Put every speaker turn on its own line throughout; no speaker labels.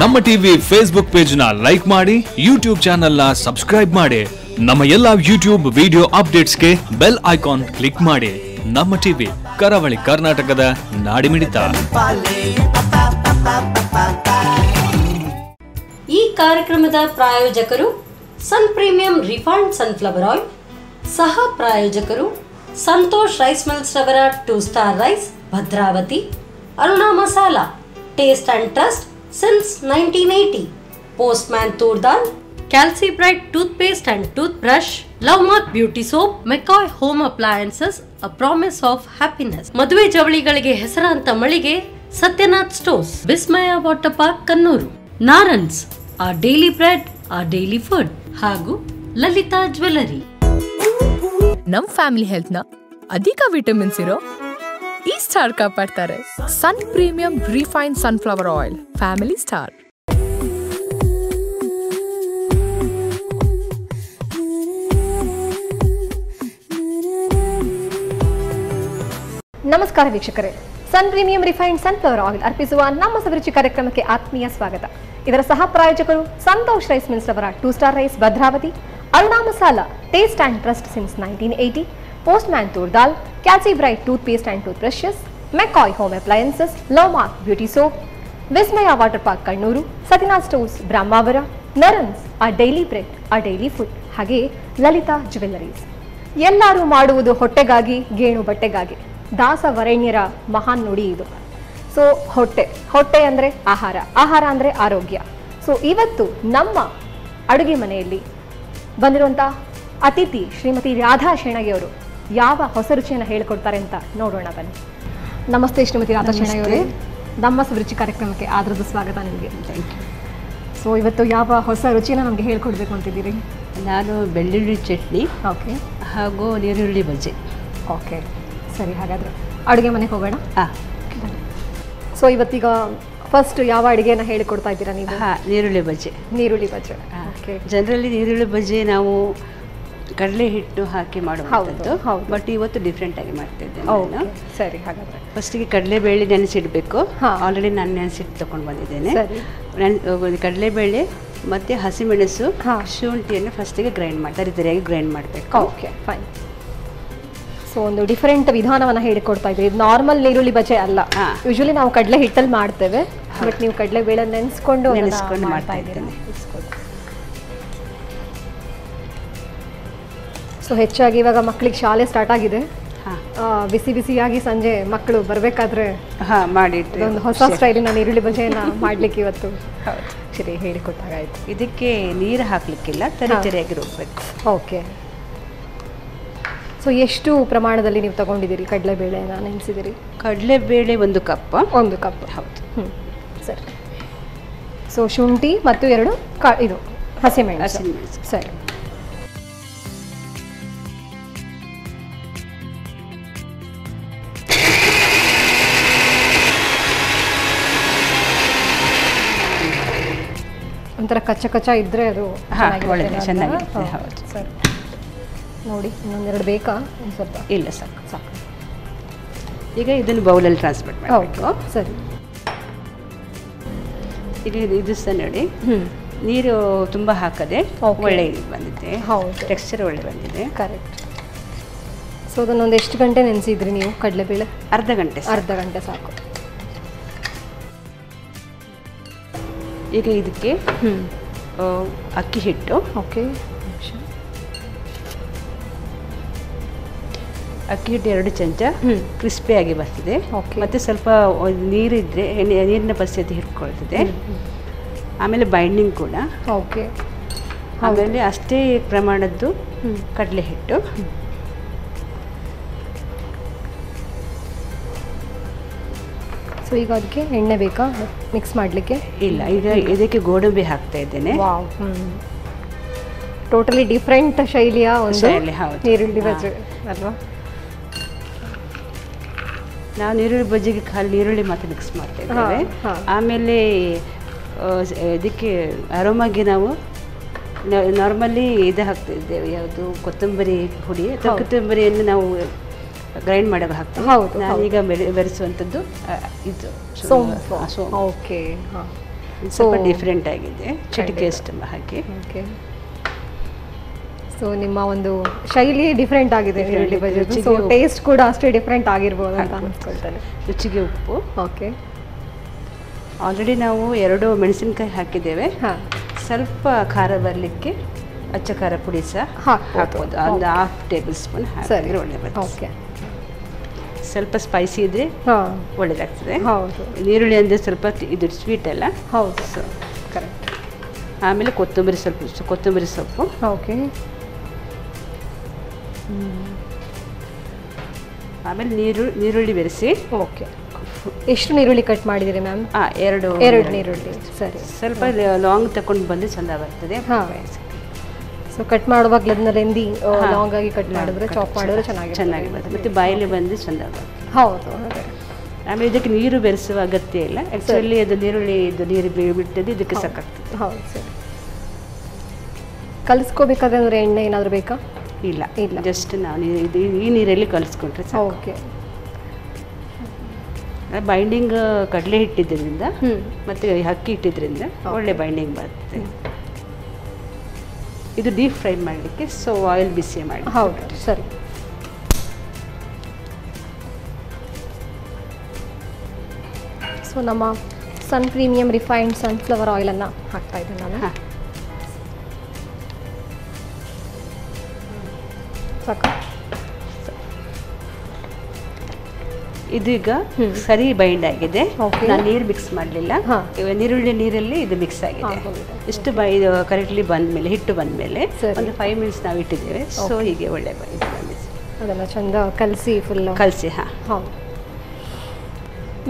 ನಮ್ಮ TV Facebook page ನ like ಮಾಡಿ, ಯೂಟ್ಯೂಬ್ ಚಾನೆಲ್ ನ ಸಬ್ಸ್ಕ್ರೈಬ್ ಮಾಡಿ. ನಮ್ಮ ಎಲ್ಲಾ ಯೂಟ್ಯೂಬ್ ವಿಡಿಯೋ ಅಪ್ಡೇಟ್ಸ್ಗೆ ಬೆಲ್ ಐಕಾನ್ ಕ್ಲಿಕ್ ಮಾಡಿ. ನಮ್ಮ ಟಿವಿ ಕರಾವಳಿ ಕರ್ನಾಟಕದ ನಾಡಿಮಿಡಿತ.
ಈ ಕಾರ್ಯಕ್ರಮದ ಪ್ರಾಯೋಜಕರು ಸನ್ ಪ್ರೀಮಿಯಂ ರಿಫೈನ್ಡ್ ಸನ್ಫ್ಲವರ್ ಆಯಿಲ್, ಸಹ ಪ್ರಾಯೋಜಕರು ಸಂತೋಷ್ ರೈಸ್ ಮಿಲ್ಸ್ ರವರ 2 star rice Bhadravati, Aruna masala taste and trust since 1980, postman toor dal, ಕ್ಯಾಲ್ಸಿ bright tooth paste and tooth brush, love mark beauty soap, McCoy home appliances, a promise of happiness, ಮದುವೆ ಜವಳಿಗಳಿಗೆ ಹೆಸರಾಂತ ಮಳಿಗೆ Satyanath stores, Vismaya water park Kannur, Narans our daily bread our daily food ಹಾಗೂ Lalitha jewellery.
ನಮ್ family health ನ ಅಧಿಕ vitamins ಇರೋ ಈ ಸ್ಟಾರ್ ಕಾಪಾಡ್ತಾರೆ. Sun premium refined sunflower oil, family star.
ನಮಸ್ಕಾರ ವೀಕ್ಷಕರೇ, sun premium refined sunflower oil ಅರ್ಪಿಸುವ ನಮ್ಮ ಸವಿರುಚಿ ಕಾರ್ಯಕ್ರಮಕ್ಕೆ ಆತ್ಮೀಯ ಸ್ವಾಗತ. ಇದರ ಸಹ ಪ್ರಾಯೋಜಕರು ಸಂತೋಷ್ ರೈಸ್ ಮಿಲ್ಸ್ ರವರ 2 star rice Bhadravati, Aruna masala taste and trust since 1980, postman toor dal, ಕ್ಯಾಲ್ಸಿ bright tooth paste and tooth brushes, McCoy home appliances, love mark beauty soap, Vismaya water park Kannur, Satyanath stores Brahmavar, Narans our daily bread our daily food, ಹಾಗೆ Lalitha jewelleries. ಎಲ್ಲರೂ ಮಾಡುವುದು ಹೊಟ್ಟೆಗಾಗಿ, ಗೇಣು ಬಟ್ಟೆಗಾಗಿ. ದಾಸ ವರೇಣ್ಯರ ಮಹಾನ್ ನುಡಿ ಇದು. So ಹೊಟ್ಟೆ ಅಂದರೆ ಆಹಾರ, ಆಹಾರ ಅಂದರೆ ಆರೋಗ್ಯ. ಸೊ ಇವತ್ತು ನಮ್ಮ ಅಡುಗೆ ಮನೆಯಲ್ಲಿ ಬಂದಿರುವಂಥ ಅತಿಥಿ ಶ್ರೀಮತಿ ರಾಧಾ ಶೆಣಗೆ ಅವರು ಯಾವ ಹೊಸ ರುಚಿಯನ್ನು ಹೇಳಿಕೊಡ್ತಾರೆ ಅಂತ ನೋಡೋಣ ಬನ್ನಿ. ನಮಸ್ತೆ ಶ್ರೀಮತಿ ರಾಧಾ ಶೆಣಗೆ ಅವರೇ, ನಮ್ಮ ಸವಿರುಚಿ ಕಾರ್ಯಕ್ರಮಕ್ಕೆ ಆದ್ರದ್ದು ಸ್ವಾಗತ ನಿಮಗೆ. Thank you. ಸೊ ಇವತ್ತು ಯಾವ ಹೊಸ ರುಚಿನ ನಮಗೆ ಹೇಳ್ಕೊಡ್ಬೇಕು ಅಂತಿದ್ದೀರಿ?
ನಾನು ಬೆಳ್ಳುಳ್ಳಿ ಚಟ್ನಿ
ಓಕೆ
ಹಾಗೂ ನೀರುಳ್ಳಿ ಬಜ್ಜಿ.
ಓಕೆ ಸರಿ, ಹಾಗಾದರೆ ಅಡುಗೆ ಮನೆಗೆ ಹೋಗೋಣ.
ಹಾಂ.
ಸೊ ಇವತ್ತೀಗ ಫಸ್ಟ್ ಯಾವ ಅಡುಗೆನ ಹೇಳಿಕೊಡ್ತಾ ಇದ್ದೀರಾ ನೀವು?
ನೀರುಳ್ಳಿ ಬಜ್ಜಿ.
ನೀರುಳ್ಳಿ ಬಜ್ಜಿ. ಓಕೆ.
ಜನರಲಿ ನೀರುಳ್ಳಿ ಬಜ್ಜಿ ನಾವು ಕಡಲೆ ಹಿಟ್ಟು ಹಾಕಿ ಮಾಡುವಂಥದ್ದು, ಬಟ್ ಇವತ್ತು ಡಿಫ್ರೆಂಟ್ ಆಗಿ ಮಾಡ್ತಾ ಇದ್ದೇನೆ.
ಸರಿ, ಹಾಗಾದರೆ
ಫಸ್ಟಿಗೆ ಕಡಲೆಬೇಳೆ ನೆನೆಸಿಡಬೇಕು. ಆಲ್ರೆಡಿ ನಾನು ನೆನೆಸಿಟ್ಟು ತೊಗೊಂಡು ಬಂದಿದ್ದೇನೆ. ಕಡಲೆಬೇಳೆ ಮತ್ತು ಹಸಿಮೆಣಸು, ಶುಂಠಿಯನ್ನು ಫಸ್ಟಿಗೆ ಗ್ರೈಂಡ್ ಮಾಡಿ ತರಿತರಿಯಾಗಿ ಗ್ರೈಂಡ್ ಮಾಡಬೇಕು.
Okay fine. ಸೊ ಒಂದು ಡಿಫರೆಂಟ್ ವಿಧಾನವನ್ನು ಹೇಳಿಕೊಡ್ತಾ ಇದ್ದೀವಿ. ಇದು ನಾರ್ಮಲ್ ನೀರುಳ್ಳಿ ಬಜ್ಜಿ ಅಲ್ಲ. ಯೂಶಲಿ ನಾವು ಕಡಲೆ ಹಿಟ್ಟಲ್ಲಿ ಮಾಡ್ತೇವೆ, ಬಟ್ ನೀವು ಕಡಲೆ ಬೇಳೆ ನೆನೆಸ್ಕೊಂಡು ಮಾಡ್ತಾ ಇದ್ದೇನೆ. ಸೊ ಹೆಚ್ಚಾಗಿ ಇವಾಗ ಮಕ್ಕಳಿಗೆ ಶಾಲೆ ಸ್ಟಾರ್ಟ್ ಆಗಿದೆ. ಬಿಸಿ ಬಿಸಿಯಾಗಿ ಸಂಜೆ ಮಕ್ಕಳು ಬರಬೇಕಾದ್ರೆ
ಮಾಡಿಟ್ಟು
ಒಂದು ಹೊಸ ಸ್ಟೈಲಿನ ನೀರುಳ್ಳಿ ಬಜ್ಜಿಯನ್ನು ಮಾಡಲಿಕ್ಕೆ ಇವತ್ತು ಸರಿ ಹೇಳಿಕೊಟ್ಟಾಗಾಯ್ತು.
ಇದಕ್ಕೆ ನೀರು ಹಾಕಲಿಕ್ಕಿಲ್ಲ, ತರಿತರಿಯಾಗಿ ರುಬ್ಬಬೇಕು.
ಓಕೆ. ಸೊ ಎಷ್ಟು ಪ್ರಮಾಣದಲ್ಲಿ ನೀವು ತಗೊಂಡಿದ್ದೀರಿ ಕಡಲೆಬೇಳೆನ ನೆನೆಸಿದಿರಿ?
ಕಡಲೆಬೇಳೆ 1 ಕಪ್.
1 ಕಪ್.
ಹೌದು.
ಸರಿ. ಸೊ ಶುಂಠಿ ಮತ್ತು 2 ಇದು ಹಸಿಮೆಣಸು. ಸರಿ. ಒಂಥರ ಕಚ್ಚ ಇದ್ರೆ ಅದು
ಚೆನ್ನಾಗಿರುತ್ತೆ. ಹೌದು.
ಸರಿ, ನೋಡಿ ಇನ್ನೊಂದೆರಡು ಬೇಕಾ? ಒಂದು ಸ್ವಲ್ಪ
ಇಲ್ಲ, ಸಾಕು. ಈಗ ಇದನ್ನು ಬೌಲಲ್ಲಿ ಟ್ರಾನ್ಸ್ಫರ್ ಮಾಡಬೇಕು.
ಸರಿ.
ಈಗ ಇದು ಸಹ ನೋಡಿ, ನೀರು ತುಂಬ ಹಾಕದೆ ಒಳ್ಳೆ ಬಂದಿದೆ.
ಹೌದು,
ಟೆಕ್ಸ್ಚರ್ ಒಳ್ಳೆ ಬಂದಿದೆ.
ಕರೆಕ್ಟ್. ಸೊ ಅದನ್ನೊಂದು ಎಷ್ಟು ಗಂಟೆ ನೆನೆಸಿದ್ರಿ ನೀವು ಕಡಲೆಬೇಳೆ?
ಅರ್ಧ ಗಂಟೆ.
ಅರ್ಧ ಗಂಟೆ ಸಾಕು.
ಈಗ ಇದಕ್ಕೆ ಅಕ್ಕಿ ಹಿಟ್ಟು.
ಓಕೆ.
ಅಕ್ಕಿ ಹಿಟ್ಟು 2 ಚಮಚ ಕ್ರಿಸ್ಪಿಯಾಗಿ ಬರ್ತಿದೆ. ಮತ್ತು ಸ್ವಲ್ಪ ನೀರಿದ್ದರೆ ನೀರಿನ ಪರಿಸ್ಥಿತಿ ಹಿಡ್ಕೊಳ್ತಿದೆ. ಆಮೇಲೆ ಬೈಂಡಿಂಗ್ ಕೂಡ.
ಓಕೆ.
ಆಮೇಲೆ ಅಷ್ಟೇ ಪ್ರಮಾಣದ್ದು ಕಡಲೆ ಹಿಟ್ಟು.
ಸೊ ಈಗ ಅದಕ್ಕೆ ಎಣ್ಣೆ ಬೇಕಾ ಮಿಕ್ಸ್ ಮಾಡಲಿಕ್ಕೆ?
ಇಲ್ಲ, ಈಗ ಇದಕ್ಕೆ ಗೋಡಂಬಿ ಹಾಕ್ತಾ ಇದ್ದೇನೆ.
ಟೋಟಲಿ ಡಿಫ್ರೆಂಟ್ ಶೈಲಿಯ ಒಂದು ನೀರುಳ್ಳಿ ಬಜ್ಜಿ ಅಲ್ವಾ?
ನಾವು ನೀರುಳ್ಳಿ ಬಜ್ಜಿಗೆ ಖಾಲಿ ನೀರುಳ್ಳಿ ಮಾತ್ರ ಮಿಕ್ಸ್ ಮಾಡ್ತಾ ಇದ್ದೇವೆ. ಆಮೇಲೆ ಇದಕ್ಕೆ ಅರೋಮಾಗೆ ನಾವು ನಾರ್ಮಲಿ ಇದು ಹಾಕ್ತಾ ಇದ್ದೇವೆ, ಯಾವುದು ಕೊತ್ತಂಬರಿ ಹುಡಿ ಅಥವಾ ಕೊತ್ತಂಬರಿಯನ್ನು ನಾವು ಗ್ರೈಂಡ್ ಮಾಡಕ್ಕೆ ಹಾಕ್ತೀವಿ.
ಹೌದು,
ನಾನೀಗ ಬೆರೆಸುವಂಥದ್ದು ಇದು
ಸೋಂಪು.
ಸೋಂಪು.
ಓಕೆ, ಹಾಂ,
ಸ್ವಲ್ಪ ಡಿಫ್ರೆಂಟ್ ಆಗಿದೆ, ಚಿಟಿಕೆ ಅಷ್ಟೆಲ್ಲ ಹಾಕಿ.
ಓಕೆ. ಸೊ ನಿಮ್ಮ ಒಂದು ಶೈಲಿ ಡಿಫ್ರೆಂಟ್ ಆಗಿದೆ ಈರುಳ್ಳಿ ಬಜ್ಜಿ. ಸೊ ಟೇಸ್ಟ್ ಕೂಡ ಅಷ್ಟೇ ಡಿಫ್ರೆಂಟ್ ಆಗಿರ್ಬೋದು ಅಂತ ಅನ್ಸ್ಕೊಳ್ತೇನೆ.
ರುಚಿಗೆ ಉಪ್ಪು.
ಓಕೆ.
ಆಲ್ರೆಡಿ ನಾವು 2 ಮೆಣಸಿನ್ಕಾಯಿ ಹಾಕಿದ್ದೇವೆ. ಸ್ವಲ್ಪ ಖಾರ ಬರಲಿಕ್ಕೆ ಅಚ್ಚ ಖಾರ ಪುಡಿ ಸಹ ಹಾಕ್ಬೋದು. ಒಂದು 1/2 ಟೇಬಲ್ ಸ್ಪೂನ್ ಹಾಕಿದ್ರೆ ಒಳ್ಳೆ.
ಓಕೆ.
ಸ್ವಲ್ಪ ಸ್ಪೈಸಿ ಇದ್ರೆ ಒಳ್ಳೇದಾಗ್ತದೆ.
ಹೌದು.
ಈರುಳ್ಳಿ ಅಂದರೆ ಸ್ವಲ್ಪ ಇದು ಸ್ವೀಟ್ ಅಲ್ಲ.
ಹೌದು, ಸೊ ಕರೆಕ್ಟ್. ಆಮೇಲೆ
ಕೊತ್ತಂಬರಿ ಸೊಪ್ಪು.
ಓಕೆ.
ಆಮೇಲೆ ನೀರುಳ್ಳಿ ಬೆರೆಸಿ.
ಓಕೆ. ಎಷ್ಟು ನೀರುಳ್ಳಿ ಕಟ್ ಮಾಡಿದ್ದೀರಿ ಮ್ಯಾಮ್? 2 ನೀರುಳ್ಳಿ. ಸರಿ.
ಸ್ವಲ್ಪ ಲಾಂಗ್ ತಗೊಂಡು ಬಂದು ಚೆಂದ ಬರ್ತದೆ.
ಸೊ ಕಟ್ ಮಾಡುವಾಗಲೇ ಅದನ್ನ ರೆಂದಿ ಲಾಂಗ್ ಆಗಿ ಕಟ್ ಮಾಡಿದ್ರೆ, ಚಾಪ್ ಮಾಡಿದ್ರೆ ಚೆನ್ನಾಗಿ
ಬರ್ತದೆ. ಮತ್ತು ಬಾಯಲ್ಲಿ ಬಂದು ಚೆಂದ ಬರ್ತದೆ.
ಹೌದು.
ಆಮೇಲೆ ಇದಕ್ಕೆ ನೀರು ಬೆರೆಸುವ ಅಗತ್ಯ ಇಲ್ಲ. ಆ್ಯಕ್ಚುಲಿ ಅದು ನೀರು ಬಿಟ್ಟದ್ದು ಇದಕ್ಕೆ ಸಾಕಾಗ್ತದೆ.
ಹೌದು. ಸರಿ. ಕಲಿಸ್ಕೋಬೇಕಾದ್ರೆ ಅಂದರೆ ಎಣ್ಣೆ ಏನಾದರೂ ಬೇಕಾ?
ಇಲ್ಲ, ಜಸ್ಟ್ ನಾವು ಈ ನೀರಲ್ಲಿ ಕಲಿಸ್ಕೊಂಡ್ರೆ ಸಾಕು.
ಓಕೆ.
ಬೈಂಡಿಂಗ್ ಕಡಲೆ ಹಿಟ್ಟಿದ್ರಿಂದ ಮತ್ತು ಅಕ್ಕಿ ಹಿಟ್ಟಿದ್ರಿಂದ ಒಳ್ಳೆ ಬೈಂಡಿಂಗ್ ಬರ್ತದೆ. ಇದು ಡೀಪ್ ಫ್ರೈ ಮಾಡಲಿಕ್ಕೆ, ಸೊ ಆಯಿಲ್ ಬಿಸಿ ಮಾಡಿ.
ಹೌದು, ಸರಿ. ಸೊ ನಮ್ಮ ಸನ್ ಪ್ರೀಮಿಯಂ ರಿಫೈನ್ಡ್ ಸನ್ಫ್ಲವರ್ ಆಯಿಲನ್ನು ಹಾಕ್ತಾ ಇದ್ದೀನಿ ನಾನು. ಸಾಕು.
ಇದೀಗ ಸರಿ ಬೈಂಡ್ ಆಗಿದೆ. ನಾನು ನೀರು ಮಿಕ್ಸ್ ಮಾಡಲಿಲ್ಲ. ನೀರಲ್ಲಿ ಇದು ಮಿಕ್ಸ್ ಆಗಿದೆ. ಇಷ್ಟು ಕರೆಕ್ಟ್ಲಿ ಬಂದಮೇಲೆ, ಹಿಟ್ಟು ಬಂದಮೇಲೆ ಒಂದು 5 ಮಿನಿಟ್ಸ್ ನಾವು ಇಟ್ಟಿದ್ದೇವೆ. ಸೊ ಹೀಗೆ ಒಳ್ಳೆ
ಅದನ್ನು ಚಂದ ಕಲಸಿ
ಕಲಸಿ.
ಹೌದು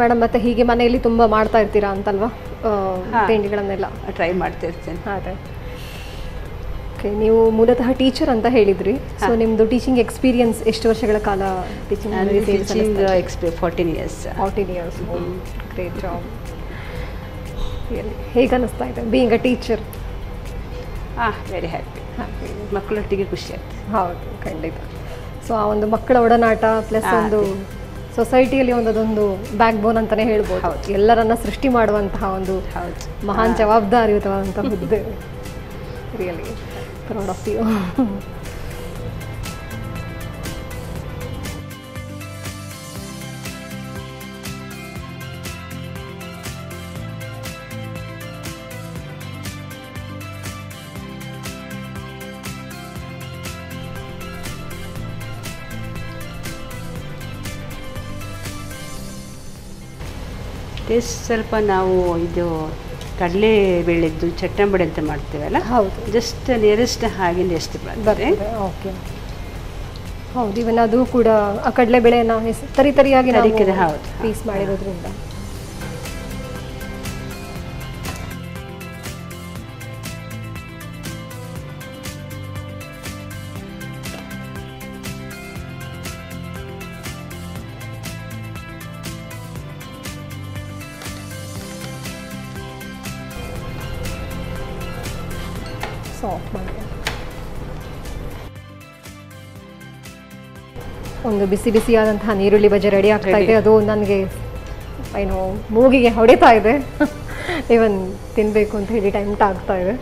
ಮೇಡಮ್. ಮತ್ತೆ ಹೀಗೆ ಮನೆಯಲ್ಲಿ ತುಂಬ ಮಾಡ್ತಾ ಇರ್ತೀರಾ ಅಂತಲ್ವಾ ತಿಂಡಿಗಳನ್ನೆಲ್ಲ?
ಟ್ರೈ ಮಾಡ್ತಾ ಇರ್ತೇನೆ.
ಅದೇ. ಓಕೆ. ನೀವು ಮೂಲತಃ ಟೀಚರ್ ಅಂತ ಹೇಳಿದ್ರಿ. ಸೊ ನಿಮ್ಮದು ಟೀಚಿಂಗ್ ಎಕ್ಸ್ಪೀರಿಯನ್ಸ್ ಎಷ್ಟು ವರ್ಷಗಳ ಕಾಲ teaching?
14 years.
14 years. Great job. ಹೇಗೆ ಅನ್ನಿಸ್ತಾ ಇದೆ being a teacher?
Very happy. ಮಕ್ಕಳೊಟ್ಟಿಗೆ ಖುಷಿ ಆಗ್ತದೆ.
ಹೌದು, ಖಂಡಿತ. ಸೊ ಆ ಒಂದು ಮಕ್ಕಳ ಒಡನಾಟ ಪ್ಲಸ್ ಒಂದು ಸೊಸೈಟಿಯಲ್ಲಿ ಅದೊಂದು ಬ್ಯಾಕ್ ಬೋನ್ ಅಂತಲೇ ಹೇಳ್ಬೋದು. ಎಲ್ಲರನ್ನ ಸೃಷ್ಟಿ ಮಾಡುವಂತಹ ಒಂದು ಮಹಾನ್ ಜವಾಬ್ದಾರಿಯುತವಾದಂತಹ ಹುದ್ದೆ. Really proud of you.
Taste ಸ್ವಲ್ಪ ನಾವು ಇದು ಕಡಲೆ ಬೇಳೆದ್ದು ಚಟ್ಟಂಬಡೆ ಅಂತ ಮಾಡ್ತೇವಲ್ಲ,
ಹೌದು,
ಜಸ್ಟ್ ನಿಯರೆಸ್ಟ್ ಹಾಗೆ ಎಷ್ಟು ಬರ್ತದೆ.
ಓಕೆ, ಹೌದು. ಇವನ್ ಅದು ಕೂಡ ಆ ಕಡಲೆಬೇಳೆನ ತರಿಯಾಗಿ
ಹೌದು
ಪೀಸ್ ಮಾಡಿರೋದ್ರಿಂದ ಸಾಫ್ಟ್ ಮಾಡಿ ಒಂದು ಬಿಸಿ ಬಿಸಿಯಾದಂತಹ ನೀರುಳ್ಳಿ ಬಜ್ಜಿ ರೆಡಿ ಆಗ್ತಾ ಇದೆ. ಅದು ನನಗೆ ಏನು ಮೂಗಿಗೆ ಹೊಡಿತಾ ಇದೆ. ಇವನ್ ತಿನ್ನಬೇಕು ಅಂತ ಹೇಳಿ ಟೈಮ್ ಆಗ್ತಾ ಇದೆ.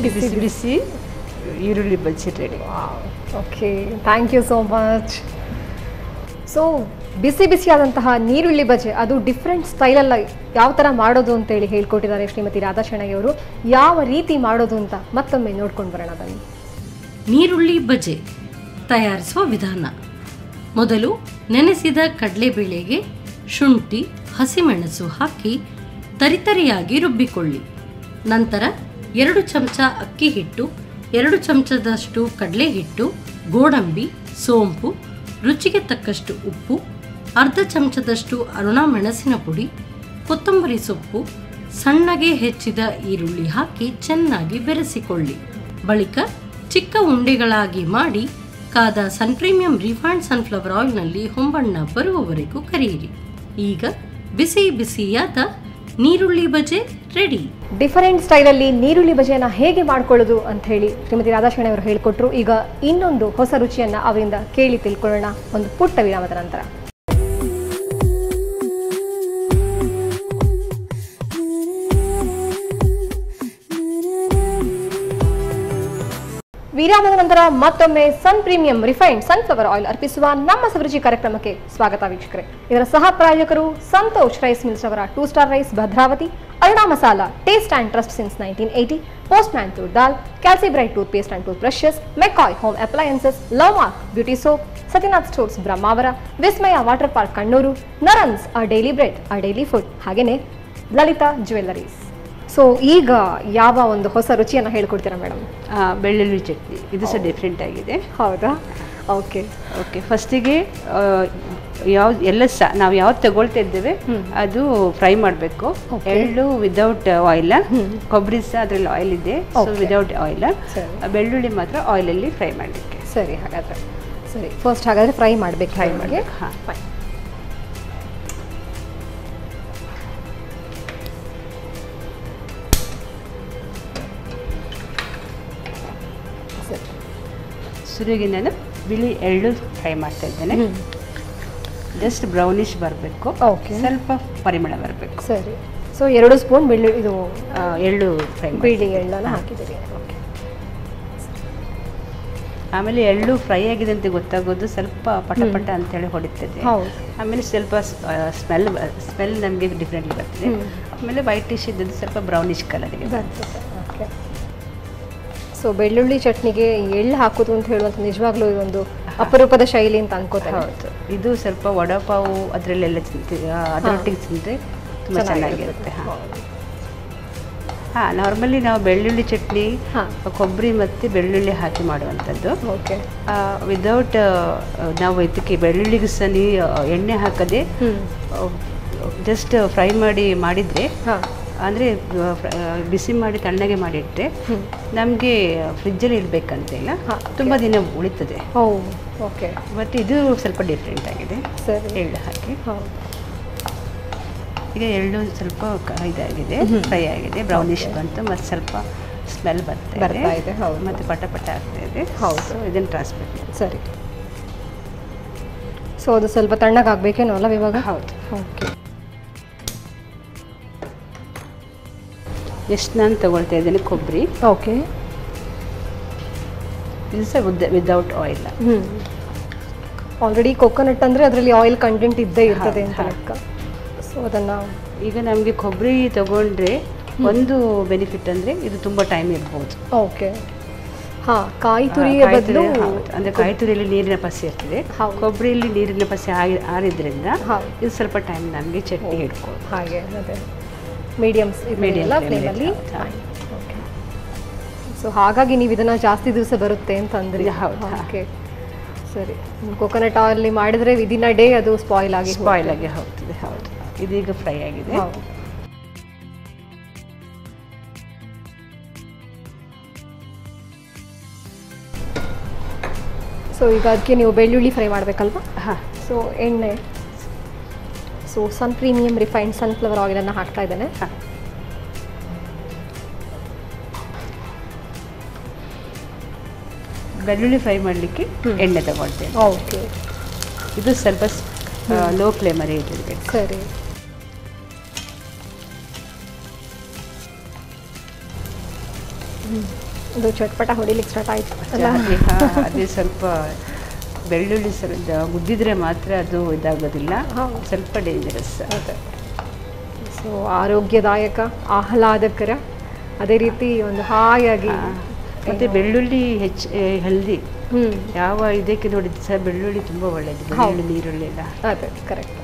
ಬಿಸಿ ಬಿಸಿ ಈರುಳ್ಳಿ bajji ready.
Okay, thank you so much. So ಬಿಸಿ ಬಿಸಿಯಾದಂತಹ ನೀರುಳ್ಳಿ ಬಜ್ಜಿ ಅದು ಡಿಫ್ರೆಂಟ್ ಸ್ಟೈಲಲ್ಲಿ ಯಾವ ಥರ ಮಾಡೋದು ಅಂತೇಳಿ ಹೇಳ್ಕೊಟ್ಟಿದ್ದಾರೆ ಶ್ರೀಮತಿ ರಾಧಾ ಶೆಣೈ ಅವರು. ಯಾವ ರೀತಿ ಮಾಡೋದು ಅಂತ ಮತ್ತೊಮ್ಮೆ ನೋಡ್ಕೊಂಡು ಬರೋಣ ಬನ್ನಿ.
ನೀರುಳ್ಳಿ ಬಜ್ಜಿ ತಯಾರಿಸುವ ವಿಧಾನ: ಮೊದಲು ನೆನೆಸಿದ ಕಡಲೆಬೇಳೆಗೆ ಶುಂಠಿ, ಹಸಿಮೆಣಸು ಹಾಕಿ ತರಿತರಿಯಾಗಿ ರುಬ್ಬಿಕೊಳ್ಳಿ. ನಂತರ 2 ಚಮಚ ಅಕ್ಕಿ ಹಿಟ್ಟು, 2 ಚಮಚದಷ್ಟು ಕಡಲೆ ಹಿಟ್ಟು, ಗೋಡಂಬಿ, ಸೋಂಪು, ರುಚಿಗೆ ತಕ್ಕಷ್ಟು ಉಪ್ಪು, ಅರ್ಧ ಚಮಚದಷ್ಟು ಅರುಣ ಮೆಣಸಿನ ಪುಡಿ, ಕೊತ್ತಂಬರಿ ಸೊಪ್ಪು, ಸಣ್ಣಗೆ ಹೆಚ್ಚಿದ ಈರುಳ್ಳಿ ಹಾಕಿ ಚೆನ್ನಾಗಿ ಬೆರೆಸಿಕೊಳ್ಳಿ. ಬಳಿಕ ಚಿಕ್ಕ ಉಂಡೆಗಳಾಗಿ ಮಾಡಿ ಕಾದ ಸನ್ ಪ್ರೀಮಿಯಂ ರಿಫೈನ್ಡ್ ಸನ್ಫ್ಲವರ್ ಆಯಿಲ್ನಲ್ಲಿ ಹೊಂಬಣ್ಣ ಬರುವವರೆಗೂ ಕರಿಯಿರಿ. ಈಗ ಬಿಸಿ ಬಿಸಿಯಾದ ನೀರುಳ್ಳಿ ಬಜೆ ರೆಡಿ.
ಡಿಫರೆಂಟ್ ಸ್ಟೈಲಲ್ಲಿ ನೀರುಳ್ಳಿ ಬಜೆಯನ್ನು ಹೇಗೆ ಮಾಡ್ಕೊಳ್ಳೋದು ಅಂತ ಹೇಳಿ ಶ್ರೀಮತಿ ರಾಧಾಶರಣೆ ಅವರು ಹೇಳಿಕೊಟ್ರು. ಈಗ ಇನ್ನೊಂದು ಹೊಸ ರುಚಿಯನ್ನು ಅವರಿಂದ ಕೇಳಿ ತಿಳ್ಕೊಳ್ಳೋಣ ಒಂದು ಪುಟ್ಟ ವಿರಾಮದ ನಂತರ. ವಿರಾಮದ ನಂತರ ಮತ್ತೊಮ್ಮೆ ಸನ್ ಪ್ರೀಮಿಯಂ ರಿಫೈನ್ಡ್ ಸನ್ಫ್ಲವರ್ ಆಯಿಲ್ ಅರ್ಪಿಸುವ ನಮ್ಮ ಸವರುಚಿ ಕಾರ್ಯಕ್ರಮಕ್ಕೆ ಸ್ವಾಗತ ವೀಕ್ಷಕರೇ. ಇದರ ಸಹ ಪ್ರಾಯೋಜಕರು ಸಂತೋಷ್ ರೈಸ್ ಮಿಲ್ಸ್ ಅವರ 2 star rice Bhadravati, Aruna masala taste and trust since 1980, postman toor dal, calci bright tooth paste and tooth brushes, McCoy home appliances, love mark beauty soap, Satyanath stores Brahmavar, Vismaya water park Kannur, Narans our daily bread our daily food, ಹಾಗೆಯೇ Lalitha jewelleries. So ಈಗ ಯಾವ ಒಂದು ಹೊಸ ರುಚಿಯನ್ನು ಹೇಳ್ಕೊಡ್ತೀರಾ madam?
ಬೆಳ್ಳುಳ್ಳಿ ಚಟ್ನಿ. ಇದು ಸಹ different ಆಗಿದೆ.
ಹೌದಾ? Okay
okay. ಫಸ್ಟಿಗೆ ನಾವು ಯಾವ್ದು ತಗೊಳ್ತಾ ಇದ್ದೇವೆ ಅದು ಫ್ರೈ ಮಾಡಬೇಕು. ಎಳ್ಳು ವಿದೌಟ್ ಆಯಿಲ್, ಕೊಬ್ಬರಿ ಸಹ ಅದರಲ್ಲಿ ಆಯಿಲ್ ಇದೆ, ಸೊ ವಿದೌಟ್ ಆಯಿಲ್. ಬೆಳ್ಳುಳ್ಳಿ ಮಾತ್ರ ಆಯಿಲಲ್ಲಿ ಫ್ರೈ ಮಾಡಲಿಕ್ಕೆ.
ಸರಿ, ಹಾಗಾದರೆ ಸರಿ, ಫಸ್ಟ್ ಹಾಗಾದರೆ ಫ್ರೈ ಮಾಡಬೇಕು. ಫ್ರೈ ಮಾಡಿ.
ಹಾಂ, ಫೈನ್. ಸುರುವಿಗೆ ನಾನು ಬಿಳಿ ಎಳ್ಳು ಫ್ರೈ ಮಾಡ್ತಾ ಇದ್ದೇನೆ. ಜಸ್ಟ್ ಬ್ರೌನಿಶ್ ಬರಬೇಕು.
ಓಕೆ.
ಸ್ವಲ್ಪ ಪರಿಮಳ ಬರಬೇಕು.
ಸರಿ. ಸೊ 2 ಸ್ಪೂನ್ ಇದು
ಎಳ್ಳು ಫ್ರೈ
ಬಿಳಿ ಎಳ್ಳನ್ನು ಹಾಕಿದ್ದೀರಿ. ಓಕೆ.
ಆಮೇಲೆ ಎಳ್ಳು ಫ್ರೈ ಆಗಿದೆ ಅಂತ ಗೊತ್ತಾಗೋದು ಸ್ವಲ್ಪ ಪಟ ಅಂತೇಳಿ ಹೊಡಿತದೆ. ಆಮೇಲೆ ಸ್ವಲ್ಪ ಸ್ಮೆಲ್ ನಮಗೆ ಡಿಫ್ರೆಂಟ್ಲಿ ಬರ್ತದೆ. ಆಮೇಲೆ ವೈಟಿಶ್ ಇದ್ದದ್ದು ಸ್ವಲ್ಪ ಬ್ರೌನಿಶ್ ಕಲರ್ಗೆ
ಬರ್ತದೆ. ಓಕೆ. ಸೊ ಬೆಳ್ಳುಳ್ಳಿ ಚಟ್ನಿಗೆ ಎಳ್ಳು ಹಾಕೋದು ಅಂತ ಹೇಳುವಂಥ ನಿಜವಾಗ್ಲೂ ಇದೊಂದು ಅಪರೂಪದ ಶೈಲಿ ಅಂತ ಅನ್ಕೋತಾರೆ.
ಹೌದು. ಇದು ಸ್ವಲ್ಪ ವಡಾಪಾವು ಅದರಲ್ಲೆಲ್ಲ ಅದರೊಟ್ಟಿಗೆ ತಿಂದರೆ ತುಂಬ ಚೆನ್ನಾಗಿರುತ್ತೆ. ಹಾಂ, ನಾರ್ಮಲಿ ನಾವು ಬೆಳ್ಳುಳ್ಳಿ ಚಟ್ನಿ ಕೊಬ್ಬರಿ ಮತ್ತು ಬೆಳ್ಳುಳ್ಳಿ ಹಾಕಿ ಮಾಡುವಂಥದ್ದು.
ಓಕೆ.
ವಿದೌಟ್ ನಾವು ಇದಕ್ಕೆ ಬೆಳ್ಳುಳ್ಳಿಗೆ ಸಹ ಎಣ್ಣೆ ಹಾಕದೆ ಜಸ್ಟ್ ಫ್ರೈ ಮಾಡಿದರೆ, ಅಂದರೆ ಬಿಸಿ ಮಾಡಿ ತಣ್ಣಗೆ ಮಾಡಿಟ್ಟರೆ ನಮಗೆ ಫ್ರಿಜ್ಜಲ್ಲಿ ಇಡಬೇಕಂತಿಲ್ಲ, ತುಂಬ ದಿನ ಉಳಿತದೆ.
ಓಕೆ.
ಬಟ್ ಇದು ಸ್ವಲ್ಪ ಡಿಫ್ರೆಂಟ್ ಆಗಿದೆ.
ಸರಿ.
ಎಳ್ಳು ಹಾಕಿ ಈಗ ಎಳ್ಳು ಸ್ವಲ್ಪ ಇದಾಗಿದೆ, ಫ್ರೈ ಆಗಿದೆ, ಬ್ರೌನಿಶ್ ಬಂತು, ಮತ್ತು ಸ್ವಲ್ಪ ಸ್ಮೆಲ್ ಬರ್ತಾ ಇದೆ, ಮತ್ತು ಪಟ ಆಗ್ತಾ ಇದೆ. ಹೌದು. ಇದನ್ನು ಟ್ರಾನ್ಸ್ಫರ್ ಮಾಡಿ.
ಸರಿ. ಸೊ ಅದು ಸ್ವಲ್ಪ ತಣ್ಣಗಾಗಬೇಕೇನೋ ಅಲ್ಲ ಇವಾಗ?
ಹೌದು.
ಓಕೆ.
ಎಷ್ಟು ನಾನು ತಗೊಳ್ತಾ ಇದ್ದೇನೆ ಕೊಬ್ಬರಿ.
ಓಕೆ.
ಇದು ಸಹ ವಿದೌಟ್ ಆಯಿಲ್.
ಆಲ್ರೆಡಿ ಕೊಕೊನಟ್ ಅಂದರೆ ಅದರಲ್ಲಿ ಆಯಿಲ್ ಕಂಟೆಂಟ್ ಇದ್ದೇ ಇರ್ತದೆ ಅಂತ ಲೆಕ್ಕ. ಸೊ ಅದನ್ನು
ಈಗ ನಮಗೆ ಕೊಬ್ಬರಿ ತಗೊಂಡ್ರೆ ಒಂದು ಬೆನಿಫಿಟ್ ಅಂದರೆ ಇದು ತುಂಬ ಟೈಮ್ ಇರ್ಬೋದು.
ಓಕೆ. ಹಾಂ, ಕಾಯಿ ತುರಿಯ ಬದಲು
ಅಂದರೆ ಕಾಯಿ ತುರಿಯಲ್ಲಿ ನೀರಿನ ಪಸೆ ಇರ್ತದೆ, ಕೊಬ್ಬರಿಯಲ್ಲಿ ನೀರಿನ ಪಸೆ ಆರಿದ್ರಿಂದ ಇದು ಸ್ವಲ್ಪ ಟೈಮ್ ನಮಗೆ ಚಟ್ನಿ ಹಿಡ್ಕೊಂಡು
ಹಾಗೆ ಅದೇ ಮೀಡಿಯಮ್ ಫ್ಲೇಮಲ್ಲಿ. ಓಕೆ. ಸೊ ಹಾಗಾಗಿ ನೀವು ಇದನ್ನು ಜಾಸ್ತಿ ದಿವಸ ಬರುತ್ತೆ ಅಂತ ಅಂದ್ರಿ.
ಹೌದು.
ಓಕೆ. ಸರಿ. ಕೊಕೊನಟ್ ಆಯಿಲ್ ಮಾಡಿದರೆ ವಿದಿನ್ ಅ ಡೇ ಅದು ಸ್ಪಾಯ್ಲ್ ಆಗಿ
ಹೋಗ್ತದೆ. ಹೌದು. ಇದೀಗ ಫ್ರೈ ಆಗಿದೆ.
ಸೊ ಈಗ ಅದಕ್ಕೆ ನೀವು ಬೆಳ್ಳುಳ್ಳಿ ಫ್ರೈ ಮಾಡಬೇಕಲ್ವಾ?
ಹಾಂ.
ಸೊ ಎಣ್ಣೆ, ಸೊ ಸನ್ ಪ್ರೀಮಿಯಂ ರಿಫೈನ್ಡ್ ಸನ್ಫ್ಲವರ್ ಆಯಿಲನ್ನು ಹಾಕ್ತಾ ಇದ್ದೇನೆ.
ಬೆಳ್ಳುಳ್ಳಿ ಫ್ರೈ ಮಾಡಲಿಕ್ಕೆ ಎಣ್ಣೆ ತಗೊಳ್ತೇನೆ.
ಓಕೆ.
ಇದು ಸ್ವಲ್ಪ ಲೋ ಫ್ಲೇಮಲ್ಲಿ ಇಡಬೇಕು.
ಸರಿ. ಇದು ಚಟ್ಪಟ ಹೊಡಿಲಿಕ್ಕೆ ಸ್ಟಾರ್ಟ್ ಆಯಿತು.
ಅದೇ ಸ್ವಲ್ಪ ಬೆಳ್ಳುಳ್ಳಿ ಗುದ್ದಿದ್ರೆ ಮಾತ್ರ ಅದು ಇದಾಗೋದಿಲ್ಲ, ಸ್ವಲ್ಪ ಡೇಂಜರಸ್.
ಸೊ ಆರೋಗ್ಯದಾಯಕ, ಆಹ್ಲಾದಕರ, ಅದೇ ರೀತಿ ಒಂದು ಹಾಯಾಗಿ.
ಮತ್ತು ಬೆಳ್ಳುಳ್ಳಿ ಹೆಲ್ದಿ. ಯಾವ ಇದಕ್ಕೆ ನೋಡಿದ್ದು ಸಹ ಬೆಳ್ಳುಳ್ಳಿ ತುಂಬ ಒಳ್ಳೆಯದು. ಬೆಳ್ಳುಳ್ಳಿ ನೀರುಳ್ಳಿ ಎಲ್ಲ.
ಅದೇ ಕರೆಕ್ಟ್.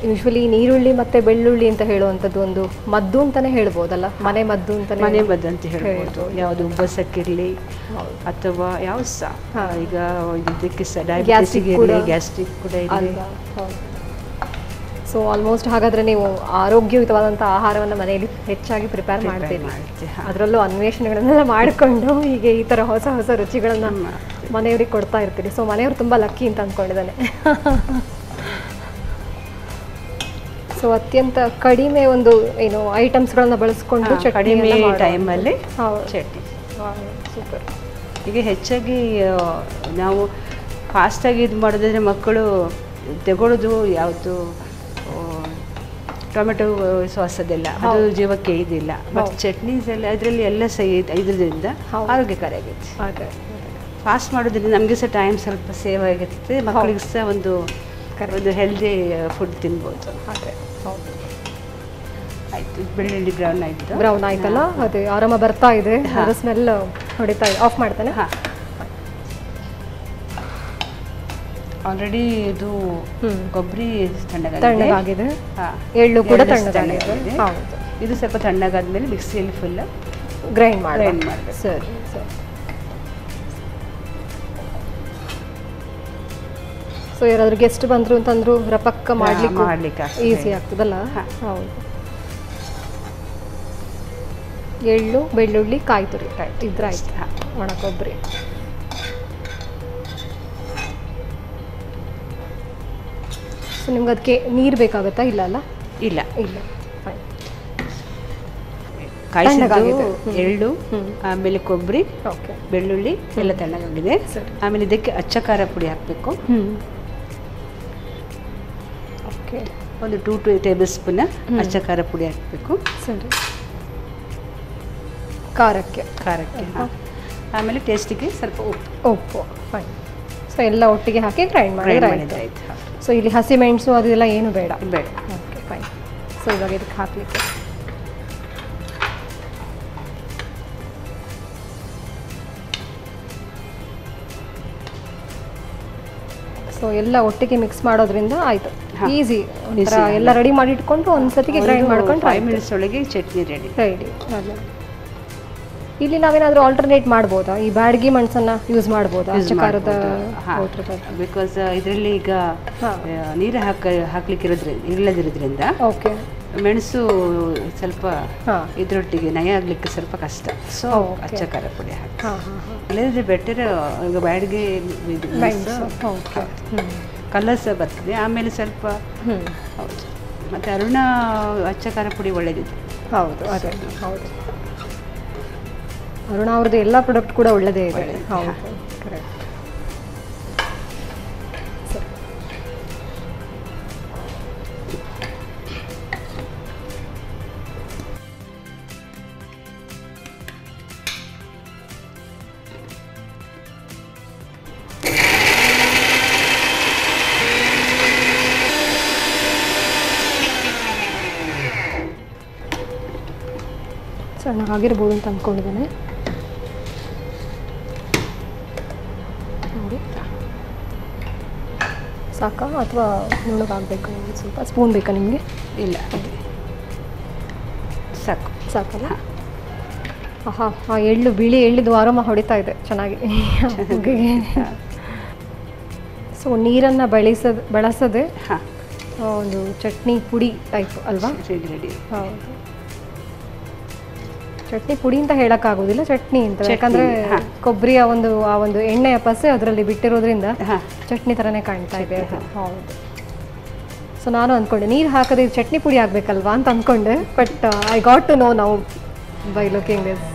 ಯೂಶ್ವಲಿ ನೀರುಳ್ಳಿ ಮತ್ತು ಬೆಳ್ಳುಳ್ಳಿ ಅಂತ ಹೇಳುವಂಥದ್ದು ಒಂದು ಮದ್ದು ಅಂತಲೇ ಹೇಳ್ಬೋದಲ್ಲ, ಮನೆ ಮದ್ದು
ಅಂತ ಹೇಳ್ಬೋದು. ಯಾವುದು ಉಬ್ಬಸಕ್ಕಿರಲಿ ಅಥವಾ ಯಾವ ಸಹ, ಈಗ ಇದಕ್ಕೆ ಗ್ಯಾಸ್ಟ್ರಿಕ್ ಕೂಡ ಇದೆ.
ಸೊ ಆಲ್ಮೋಸ್ಟ್ ಹಾಗಾದರೆ ನೀವು ಆರೋಗ್ಯಯುತವಾದಂಥ ಆಹಾರವನ್ನು ಮನೆಯಲ್ಲಿ ಹೆಚ್ಚಾಗಿ ಪ್ರಿಪೇರ್ ಮಾಡ್ತೀವಿ. ಅದರಲ್ಲೂ ಅನ್ವೇಷಣೆಗಳನ್ನೆಲ್ಲ ಮಾಡಿಕೊಂಡು ಹೀಗೆ ಈ ಥರ ಹೊಸ ಹೊಸ ರುಚಿಗಳನ್ನು ಮನೆಯವ್ರಿಗೆ ಕೊಡ್ತಾ ಇರ್ತೀರಿ. ಸೊ ಮನೆಯವರು ತುಂಬ ಲಕ್ಕಿ ಅಂತ ಅಂದ್ಕೊಂಡಿದ್ದಾನೆ. ಸೊ ಅತ್ಯಂತ ಕಡಿಮೆ ಒಂದು ಏನು ಐಟಮ್ಸ್ಗಳನ್ನ ಬಳಸ್ಕೊಂಡು
ಕಡಿಮೆ ಟೈಮಲ್ಲಿ ಚಟ್ನಿ.
ಸೂಪರ್.
ಈಗ ಹೆಚ್ಚಾಗಿ ನಾವು ಫಾಸ್ಟಾಗಿ ಇದು ಮಾಡೋದಾದರೆ ಮಕ್ಕಳು ತಗೊಳ್ಳೋದು ಯಾವುದು ಟೊಮೆಟೊ ಸಾಸ್ ಅದೆಲ್ಲ ಅದು ಜೀವಕ್ಕೆ ಇದಿಲ್ಲ. ಬಟ್ ಚಟ್ನೀಸ್ ಎಲ್ಲ ಅದರಲ್ಲಿ ಎಲ್ಲ ಸಹ ಇದರಿಂದ ಆರೋಗ್ಯಕರ ಆಗೈತೆ. ಫಾಸ್ಟ್ ಮಾಡೋದ್ರಿಂದ ನಮಗೆ ಸಹ ಟೈಮ್ ಸ್ವಲ್ಪ ಸೇವ್ ಆಗಿರುತ್ತೆ, ಮಕ್ಕಳಿಗೆ ಸಹ ಒಂದು ಹೆಲ್ದಿ ಫುಡ್ ತಿನ್ಬೋದು. ಆಯಿತು, ಬೆಳ್ಳುಳ್ಳಿ ಬ್ರೌನ್
ಆಯ್ತಲ್ಲ, ಅದೇ ಆರಾಮ ಬರ್ತಾ ಇದೆ, ಅದರ ಸ್ಮೆಲ್ ಹೊಡಿತಾ ಇದೆ. ಆಫ್ ಮಾಡ್ತಾನೆ.
ಆಲ್ರೆಡಿ ಇದು ಕೊಬ್ಬರಿ
ತಣ್ಣಗಾಗಿದೆ, ಎಳ್ಳು ಕೂಡ ತಣ್ಣಗಾಗಿದೆ.
ಇದು ಸ್ವಲ್ಪ ತಣ್ಣಗಾದ್ಮೇಲೆ ಮಿಕ್ಸಿಯಲ್ಲಿ ಫುಲ್
ಗ್ರೈಂಡ್ ಮಾಡಬೇಕು. ಸರಿ ಸರಿ. ಸೊ ಯಾರಾದ್ರೂ ಗೆಸ್ಟ್ ಬಂದ್ರು ಅಂತಂದ್ರು ರಪಕ್ಕ ಮಾಡ್ಲಿಕ್ಕೆ ಈಸಿ ಆಗ್ತದಲ್ಲ. ಹೌದು. ಎಳ್ಳು, ಬೆಳ್ಳುಳ್ಳಿ, ಕಾಯಿ ತುರಿ ಇದ್ರಾಯ್ತು. ಒಣ ಕೊಬ್ಬರಿ. ಸೊ ನಿಮ್ಗೆ ಅದಕ್ಕೆ ನೀರು ಬೇಕಾಗುತ್ತಾ? ಇಲ್ಲ ಅಲ್ಲ?
ಇಲ್ಲ
ಇಲ್ಲ. ಫೈನ್.
ಕಾಯಿಸಿದ್ದು ಎಳ್ಳು, ಆಮೇಲೆ ಕೊಬ್ಬರಿ, ಬೆಳ್ಳುಳ್ಳಿ ಎಲ್ಲ ತಣ್ಣಗಾಗಿದೆ. ಆಮೇಲೆ ಇದಕ್ಕೆ ಅಚ್ಚ ಖಾರ ಪುಡಿ ಹಾಕಬೇಕು. ಒಂದು 2 ಟೇಬಲ್ ಸ್ಪೂನ್ ಅಚ್ಚ ಖಾರ ಪುಡಿ ಹಾಕಬೇಕು.
ಸರಿ. ಖಾರಕ್ಕೆ
ಆಮೇಲೆ ಟೇಸ್ಟಿಗೆ ಸ್ವಲ್ಪ
ಉಪ್ಪು. ಫೈನ್. ಸೊ ಎಲ್ಲ ಒಟ್ಟಿಗೆ ಹಾಕಿ ಗ್ರೈಂಡ್ ಮಾಡಿದ್ರೆ ಆಯ್ತು. ಸೊ ಇಲ್ಲಿ ಹಸಿಮೆಣಸು ಅದೆಲ್ಲ ಏನು ಬೇಡ. Okay fine. ಸೊ ಇವಾಗ ಇದಕ್ಕೆ ಹಾಕಲಿಕ್ಕೆ ಸೊ ಎಲ್ಲ ಒಟ್ಟಿಗೆ ಮಿಕ್ಸ್ ಮಾಡೋದ್ರಿಂದ ಆಯ್ತು, ಈಸಿ. ಎಲ್ಲ ರೆಡಿ ಮಾಡಿ ಇಟ್ಕೊಂಡು ಒಂದ್ಸತಿಗೆ ಗ್ರೈಂಡ್ ಮಾಡ್ಕೊಂಡು
5 ಮಿನಿಟ್ಸ್ ಒಳಗೆ ಚಟ್ನಿ ರೆಡಿ.
ಇಲ್ಲಿ ನಾವೇನಾದ್ರೂ ಆಲ್ಟರ್ನೇಟ್ ಮಾಡ್ಬೋದಾ? ಈ ಬ್ಯಾಡಗಿ ಮೆಣಸನ್ನ ಯೂಸ್ ಮಾಡ್ಬೋದಾ?
ಬಿಕಾಸ್ ಇದರಲ್ಲಿ ಈಗ ನೀರು ಹಾಕ್ಲಿಕ್ಕೆ ಇಲ್ಲದಿರೋದ್ರಿಂದ ಮೆಣಸು ಸ್ವಲ್ಪ ಇದ್ರೊಟ್ಟಿಗೆ ನಯ ಆಗ್ಲಿಕ್ಕೆ ಸ್ವಲ್ಪ ಕಷ್ಟ. ಸೊ ಅಚ್ಚ ಖಾರ ಪುಡಿ ಹಾಕಿ, ಇಲ್ಲದಿದ್ರೆ ಬೆಟರ್. ಈಗ ಬ್ಯಾಡಗಿ ಕಲರ್ ಸಹ ಬರ್ತದೆ. ಆಮೇಲೆ ಸ್ವಲ್ಪ ಹೌದು, ಮತ್ತೆ ಅರುಣ ಅಚ್ಚ ಖಾರ ಪುಡಿ ಒಳ್ಳೆದಿದೆ.
ಹೌದು, ಅದೇ ಹೌದು. ಅರುಣ ಅವ್ರದ್ದು ಎಲ್ಲ ಪ್ರಾಡಕ್ಟ್ ಕೂಡ ಒಳ್ಳೆದೇ ಇದೆ. ಹೌದು, ಕರೆಕ್ಟ್. ಸಣ್ಣಗಾಗಿರ್ಬೋದು ಅಂತ ಅಂದ್ಕೊಂಡಿದ್ದೇನೆ. ನೋಡಿ, ಸಾಕಾ ಅಥವಾ ನುಣ್ಣಗಾಗಬೇಕು? ಸ್ವಲ್ಪ ಸ್ಪೂನ್ ಬೇಕಾ ನಿಮಗೆ?
ಇಲ್ಲ, ಸಾಕು.
ಸಾಕಲ್ಲ? ಆಹಾ, ಆ ಎಳ್ಳು, ಬಿಳಿ ಎಳ್ಳಿದು ಆರಾಮ ಹೊಡಿತಾ ಇದೆ ಚೆನ್ನಾಗಿ. ಸೊ ನೀರನ್ನು ಬಳಸದೆ ಒಂದು ಚಟ್ನಿ ಪುಡಿ ಟೈಪ್ ಅಲ್ವಾ?
ರೆಡಿ.
ಹೌದು, ಚಟ್ನಿ ಪುಡಿ ಅಂತ ಹೇಳಕ್ಕಾಗೋದಿಲ್ಲ, ಚಟ್ನಿ ಅಂತ. ಯಾಕಂದ್ರೆ ಕೊಬ್ಬರಿಯ ಆ ಒಂದು ಎಣ್ಣೆಯ ಪಸೆ ಅದರಲ್ಲಿ ಬಿಟ್ಟಿರೋದ್ರಿಂದ ಚಟ್ನಿ ಥರನೇ ಕಾಣ್ತಾ ಇದೆ. ಹೌದು. ಸೊ ನಾನು ಅಂದ್ಕೊಂಡೆ ನೀರು ಹಾಕದೆ ಚಟ್ನಿ ಪುಡಿ ಆಗಬೇಕಲ್ವಾ ಅಂತ ಅಂದ್ಕೊಂಡೆ. But I got to know now by looking this.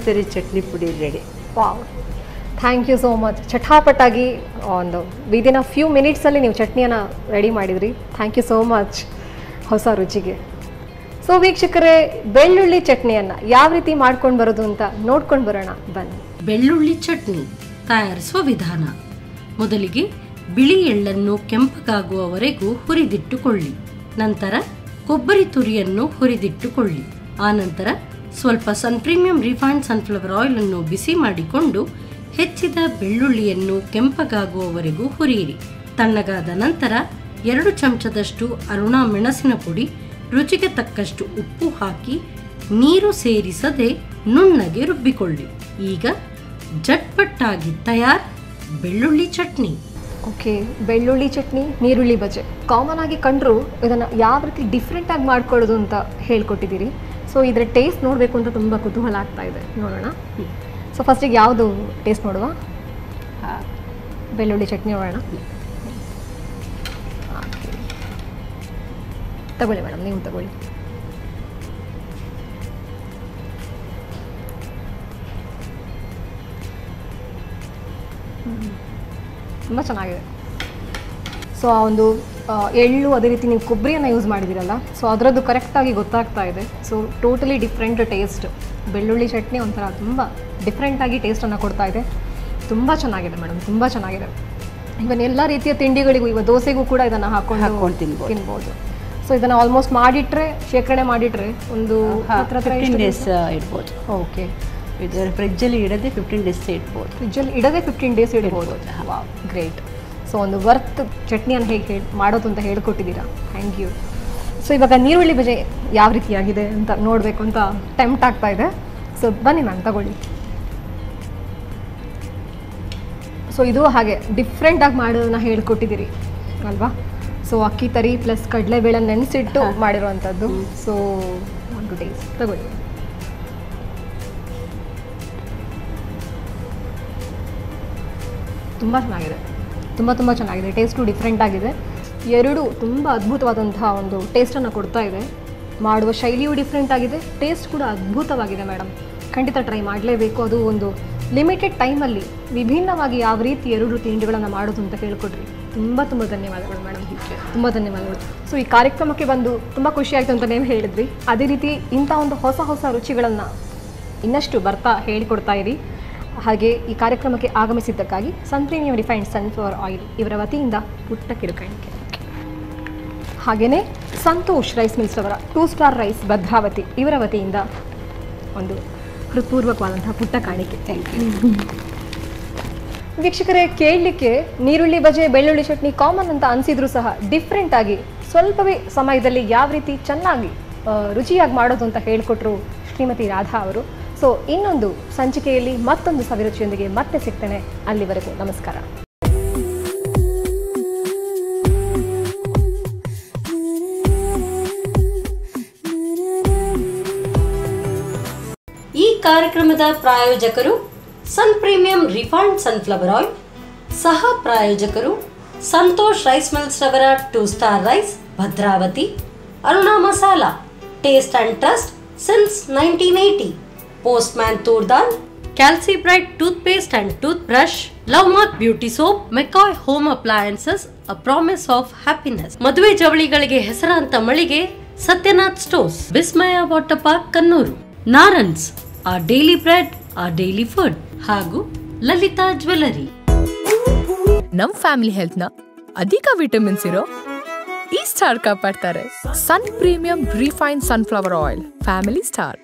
ತರಿ ಚಟ್ನಿ ಪುಡಿ ready.
Wow, thank you so much. ಚಟಾಪಟಾಗಿ ಒಂದು ವಿದಿನ್ ಅ ಫ್ಯೂ ಮಿನಿಟ್ಸಲ್ಲಿ ನೀವು ಚಟ್ನಿಯನ್ನು ರೆಡಿ ಮಾಡಿದ್ರಿ. ಥ್ಯಾಂಕ್ ಯು ಸೋ ಮಚ್ ಹೊಸ ರುಚಿಗೆ. ಸೊ ವೀಕ್ಷಕರೇ, ಬೆಳ್ಳುಳ್ಳಿ ಚಟ್ನಿಯನ್ನು ಯಾವ ರೀತಿ ಮಾಡ್ಕೊಂಡು ಬರೋದು ಅಂತ ನೋಡ್ಕೊಂಡು ಬರೋಣ ಬನ್ನಿ.
ಬೆಳ್ಳುಳ್ಳಿ ಚಟ್ನಿ ತಯಾರಿಸುವ ವಿಧಾನ: ಮೊದಲಿಗೆ ಬಿಳಿ ಎಳ್ಳನ್ನು ಕೆಂಪಗಾಗುವವರೆಗೂ ಹುರಿದಿಟ್ಟುಕೊಳ್ಳಿ. ನಂತರ ಕೊಬ್ಬರಿ ತುರಿಯನ್ನು ಹುರಿದಿಟ್ಟುಕೊಳ್ಳಿ. ಆನಂತರ ಸ್ವಲ್ಪ ಪ್ರೀಮಿಯಂ ರಿಫೈನ್ಡ್ ಸನ್ಫ್ಲವರ್ ಆಯಿಲ್ ಅನ್ನು ಬಿಸಿ ಮಾಡಿಕೊಂಡು ಹೆಚ್ಚಿದ ಬೆಳ್ಳುಳ್ಳಿಯನ್ನು ಕೆಂಪಗಾಗುವವರೆಗೂ ಹುರಿಯಿರಿ. ತಣ್ಣಗಾದ ನಂತರ 2 ಚಮಚದಷ್ಟು ಅರುಣ ಮೆಣಸಿನ ಪುಡಿ, ರುಚಿಗೆ ತಕ್ಕಷ್ಟು ಉಪ್ಪು ಹಾಕಿ ನೀರು ಸೇರಿಸದೆ ನುಣ್ಣಗೆ ರುಬ್ಬಿಕೊಳ್ಳಿ. ಈಗ ಜಟ್ಪಟ್ಟಾಗಿ ತಯಾರ್ ಬೆಳ್ಳುಳ್ಳಿ ಚಟ್ನಿ.
ಓಕೆ, ಬೆಳ್ಳುಳ್ಳಿ ಚಟ್ನಿ, ನೀರುಳ್ಳಿ ಬಜೆ ಕಾಮನ್ ಆಗಿ ಕಂಡ್ರು ಇದನ್ನು ಯಾವ ರೀತಿ ಡಿಫ್ರೆಂಟಾಗಿ ಮಾಡ್ಕೊಳ್ಳೋದು ಅಂತ ಹೇಳ್ಕೊಟ್ಟಿದ್ದೀರಿ. ಸೊ ಇದರ ಟೇಸ್ಟ್ ನೋಡಬೇಕು ಅಂತ ತುಂಬ ಕುತೂಹಲ ಆಗ್ತಾ ಇದೆ, ನೋಡೋಣ. ಸೊ ಫಸ್ಟಿಗೆ ಯಾವುದು ಟೇಸ್ಟ್ ನೋಡುವ? ಬೆಳ್ಳುಳ್ಳಿ ಚಟ್ನಿ ನೋಡೋಣ. ತಗೊಳ್ಳಿ ಮೇಡಮ್, ನೀವು ತಗೊಳ್ಳಿ. ತುಂಬ ಚೆನ್ನಾಗಿದೆ. ಸೊ ಆ ಒಂದು ಎಳ್ಳು, ಅದೇ ರೀತಿ ನೀವು ಕೊಬ್ಬರಿಯನ್ನು ಯೂಸ್ ಮಾಡಿದ್ದೀರಲ್ಲ, ಸೊ ಅದರದ್ದು ಕರೆಕ್ಟಾಗಿ ಗೊತ್ತಾಗ್ತಾ ಇದೆ. So totally different taste. ಬೆಳ್ಳುಳ್ಳಿ ಚಟ್ನಿ ಒಂಥರ ತುಂಬ ಡಿಫ್ರೆಂಟಾಗಿ ಟೇಸ್ಟನ್ನು ಕೊಡ್ತಾ ಇದೆ. ತುಂಬ ಚೆನ್ನಾಗಿದೆ ಮೇಡಮ್, ತುಂಬ ಚೆನ್ನಾಗಿದೆ. ಇವನ್ ಎಲ್ಲ ರೀತಿಯ ತಿಂಡಿಗಳಿಗೂ, ಇವಾಗ ದೋಸೆಗೂ ಕೂಡ ಇದನ್ನು ಹಾಕೊಂಡು ತಿನ್ಬೋದು. ಸೊ ಇದನ್ನು ಆಲ್ಮೋಸ್ಟ್ ಮಾಡಿಟ್ರೆ, ಶೇಖರಣೆ ಮಾಡಿಟ್ರೆ ಒಂದು 15
ಡೇಸ್ ಇಡ್ಬೋದು.
ಓಕೆ,
ಫ್ರಿಜ್ಜಲ್ಲಿ ಇಡದೆ 15 ಡೇಸ್ ಇಡ್ಬೋದು.
ಫ್ರಿಜ್ಜಲ್ಲಿ ಇಡದೆ 15 ಡೇಸ್ ಇಡ್ಬೋದು. Wow, great. ಸೊ ಒಂದು ವರ್ತ್ ಚಟ್ನಿಯನ್ನು ಹೇಗೆ ಮಾಡೋದು ಅಂತ ಹೇಳ್ಕೊಟ್ಟಿದ್ದೀರಾ, ಥ್ಯಾಂಕ್ ಯು. ಸೊ ಇವಾಗ ನೀರುಳ್ಳಿ ಬಜೆ ಯಾವ ರೀತಿಯಾಗಿದೆ ಅಂತ ನೋಡಬೇಕು ಅಂತ ಟೆಂಪ್ಟ್ ಆಗ್ತಾ ಇದೆ. ಸೊ ಬನ್ನಿ ಮ್ಯಾಮ್, ತಗೊಳ್ಳಿ. ಸೊ ಇದು ಹಾಗೆ ಡಿಫ್ರೆಂಟಾಗಿ ಮಾಡೋದನ್ನ ಹೇಳ್ಕೊಟ್ಟಿದ್ದೀರಿ ಅಲ್ವಾ? ಸೊ ಅಕ್ಕಿ ತರಿ ಪ್ಲಸ್ ಕಡಲೆಬೇಳೆ ನೆನೆಸಿಟ್ಟು ಮಾಡಿರೋವಂಥದ್ದು. ಸೊ ಒಂದು ಟೇಸ್ಟ್ ತಗೊಳ್ಳಿ. ತುಂಬ ಚೆನ್ನಾಗಿದೆ, ತುಂಬ ಚೆನ್ನಾಗಿದೆ. ಟೇಸ್ಟು ಡಿಫ್ರೆಂಟ್ ಆಗಿದೆ. ಎರಡು ತುಂಬ ಅದ್ಭುತವಾದಂತಹ ಒಂದು ಟೇಸ್ಟನ್ನು ಕೊಡ್ತಾ ಇದೆ. ಮಾಡುವ ಶೈಲಿಯೂ ಡಿಫ್ರೆಂಟ್ ಆಗಿದೆ, ಟೇಸ್ಟ್ ಕೂಡ ಅದ್ಭುತವಾಗಿದೆ ಮೇಡಮ್. ಖಂಡಿತ ಟ್ರೈ ಮಾಡಲೇಬೇಕು. ಅದು ಒಂದು ಲಿಮಿಟೆಡ್ ಟೈಮಲ್ಲಿ ವಿಭಿನ್ನವಾಗಿ ಯಾವ ರೀತಿ ಎರಡು ತಿಂಡಿಗಳನ್ನು ಮಾಡೋದು ಅಂತ ಹೇಳ್ಕೊಟ್ರಿ. ತುಂಬ ಧನ್ಯವಾದಗಳು ಮೇಡಮ್, ತುಂಬ ಧನ್ಯವಾದಗಳು. ಸೊ ಈ ಕಾರ್ಯಕ್ರಮಕ್ಕೆ ಬಂದು ತುಂಬ ಖುಷಿಯಾಯಿತು ಅಂತ ನೀವು ಹೇಳಿದ್ರಿ. ಅದೇ ರೀತಿ ಇಂಥ ಒಂದು ಹೊಸ ರುಚಿಗಳನ್ನು ಇನ್ನಷ್ಟು ಬರ್ತಾ ಹೇಳಿಕೊಡ್ತಾ ಇರಿ. ಹಾಗೆ ಈ ಕಾರ್ಯಕ್ರಮಕ್ಕೆ ಆಗಮಿಸಿದ್ದಕ್ಕಾಗಿ ಸನ್ ಪ್ರೀಮಿಯಂ ರಿಫೈನ್ಡ್ ಸನ್ಫ್ಲವರ್ ಆಯಿಲ್ ಇವರ ವತಿಯಿಂದ ಪುಟ್ಟ ಕಿರುಕಾಣಿಕೆ. ಹಾಗೆಯೇ ಸಂತೋಷ್ ರೈಸ್ ಮಿಲ್ಸ್ ಅವರ 2 ಸ್ಟಾರ್ ರೈಸ್ ಭದ್ರಾವತಿ ಇವರ ವತಿಯಿಂದ ಒಂದು ಹೃತ್ಪೂರ್ವಕವಾದಂತಹ ಪುಟ್ಟ ಕಾಣಿಕೆ. Thank you. ವೀಕ್ಷಕರೇ, ಕೇಳಲಿಕ್ಕೆ ನೀರುಳ್ಳಿ ಬಜೆ, ಬೆಳ್ಳುಳ್ಳಿ ಚಟ್ನಿ ಕಾಮನ್ ಅಂತ ಅನಿಸಿದ್ರು ಸಹ ಡಿಫ್ರೆಂಟಾಗಿ ಸ್ವಲ್ಪವೇ ಸಮಯದಲ್ಲಿ ಯಾವ ರೀತಿ ಚೆನ್ನಾಗಿ ರುಚಿಯಾಗಿ ಮಾಡೋದು ಅಂತ ಹೇಳಿಕೊಟ್ರು ಶ್ರೀಮತಿ ರಾಧಾ ಅವರು. ಸೊ ಇನ್ನೊಂದು ಸಂಚಿಕೆಯಲ್ಲಿ ಮತ್ತೊಂದು ಸವಿರುಚಿಯೊಂದಿಗೆ ಮತ್ತೆ ಸಿಗ್ತೇನೆ. ಅಲ್ಲಿವರೆಗೂ ನಮಸ್ಕಾರ.
ಈ ಕಾರ್ಯಕ್ರಮದ ಪ್ರಾಯೋಜಕರು ಸನ್ ಪ್ರೀಮಿಯಂ ರಿಫೈನ್ಡ್ ಸನ್ಫ್ಲವರ್ ಆಯಿಲ್, ಸಹ ಪ್ರಾಯೋಜಕರು ಸಂತೋಷ್ ರೈಸ್ ಮಿಲ್ಸ್ ರವರ 2 star rice Bhadravati, Aruna masala, taste and trust since 1980, postman toor dal, ಕ್ಯಾಲ್ಸಿ bright toothpaste and tooth brush, love mark beauty soap, McCoy home appliances, a promise of happiness, ಮದುವೆ ಜವಳಿಗಳಿಗೆ ಹೆಸರಾಂತ ಮಳಿಗೆ Satyanath stores, Vismaya water park Kannur, Narans, our daily bread, our daily food, ಹಾಗೂ Lalitha jewellery.
ನಮ್ family health ನ ಅಧಿಕ vitamins ಇರೋ ಈ ಸ್ಟಾರ್ ಕಾಪಾಡ್ತಾರೆ. Sun premium refined sunflower oil, family star.